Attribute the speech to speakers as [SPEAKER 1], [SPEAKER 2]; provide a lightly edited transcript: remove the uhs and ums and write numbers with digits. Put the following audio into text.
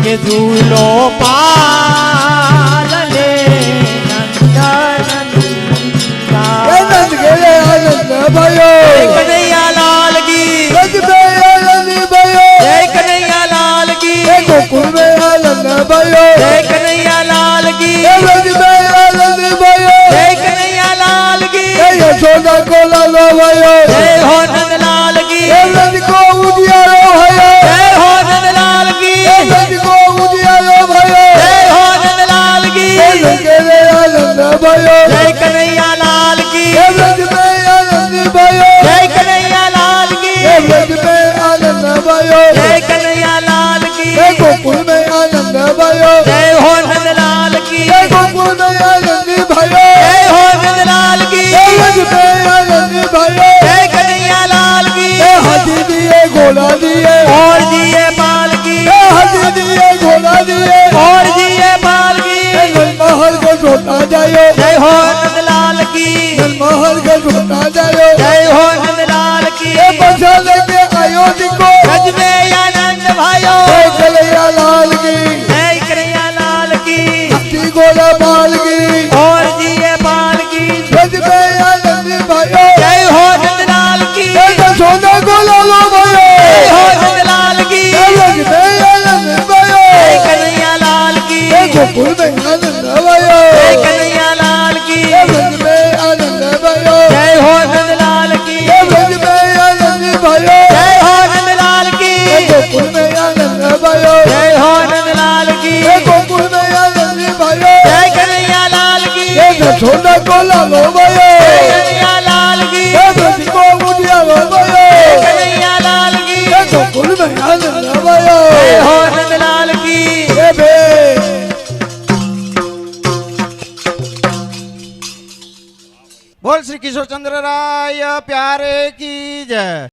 [SPEAKER 1] કે ઝૂલો પાલને
[SPEAKER 2] આનંદ ગયે આનંદ ભાઈઓ
[SPEAKER 1] કનૈયા લાલ કી
[SPEAKER 2] રજબે આનંદ ભાઈઓ
[SPEAKER 1] જય કનૈયા લાલ કી
[SPEAKER 2] ગોકુળ મે આનંદ ભાઈઓ
[SPEAKER 1] જય કનૈયા લાલ કી
[SPEAKER 2] રજબે આનંદ ભાઈઓ
[SPEAKER 1] જય કનૈયા લાલ કી
[SPEAKER 2] યશોદા કો લાલો ભાઈઓ
[SPEAKER 1] જય હો નંદલાલ કી
[SPEAKER 2] રજ કો ઉદિયારો ભાઈઓ
[SPEAKER 1] જય હો નંદલાલ કી
[SPEAKER 2] રજ કો ઉદિયારો ભાઈઓ
[SPEAKER 1] જય હો નંદલાલ કી
[SPEAKER 2] ગયે આનંદ ભાઈઓ
[SPEAKER 1] જય કનૈયા લાલ કી
[SPEAKER 2] રજબે આનંદ ભાઈઓ
[SPEAKER 1] જય કનૈયા લાલ કી
[SPEAKER 2] રજબે આનંદ ભાઈઓ
[SPEAKER 1] જય કનૈયા લાલ કી
[SPEAKER 2] ગોકુળ મે આનંદ ભાઈઓ
[SPEAKER 1] જય હો નંદલાલ કી
[SPEAKER 2] ગોકુળ મે આનંદ ભાઈઓ
[SPEAKER 1] જય હો નંદલાલ કી
[SPEAKER 2] રજબે આનંદ ભાઈઓ
[SPEAKER 1] જય કનૈયા લાલ કી
[SPEAKER 2] હાથી દિए ઘોડા દિए
[SPEAKER 1] और जिए पाल की
[SPEAKER 2] हाथी दिए घोड़ा दिए
[SPEAKER 1] और जिए पाल की
[SPEAKER 2] महल को छोटा जायो
[SPEAKER 1] जय हो नंदलाल की
[SPEAKER 2] महल को छोटा जायो
[SPEAKER 1] जय हो नंदलाल की
[SPEAKER 2] बचा लेके अयोध्या को
[SPEAKER 1] रज में आनंद भाइयों
[SPEAKER 2] कन्हैया लाल की
[SPEAKER 1] जय कन्हैया लाल की
[SPEAKER 2] हाथी घोड़ा बाल की
[SPEAKER 1] और जिए पाल की
[SPEAKER 2] रज में आनंद भाइयों
[SPEAKER 1] जय हो नंदलाल की
[SPEAKER 2] सोना को लालो भाइयों
[SPEAKER 1] जय हो नंदलाल की
[SPEAKER 2] रज में आनंद भाइयों
[SPEAKER 1] जय कन्हैया लाल की
[SPEAKER 2] गोकुल में आनंद भाइयों
[SPEAKER 1] जय कन्हैया लाल की
[SPEAKER 2] रज में आनंद भाइयों
[SPEAKER 1] जय हो नंदलाल की
[SPEAKER 2] रज में आनंद भाइयों
[SPEAKER 1] जय हो नंदलाल की
[SPEAKER 2] गोकुल में आनंद भाइयों
[SPEAKER 1] जय हो नंदलाल की
[SPEAKER 2] गोकुल में आनंद भाइयों
[SPEAKER 1] जय कन्हैया लाल की
[SPEAKER 2] छोटा को लालो भाइयों
[SPEAKER 1] जय कन्हैया लाल की
[SPEAKER 2] ब्रज को उजियारो भाइयों
[SPEAKER 1] जय कन्हैया लाल की
[SPEAKER 2] गोकुल में आनंद भाइयों
[SPEAKER 1] जय हो नंदलाल की
[SPEAKER 3] बोल श्री किशोर चंद्र राय प्यारे की जय।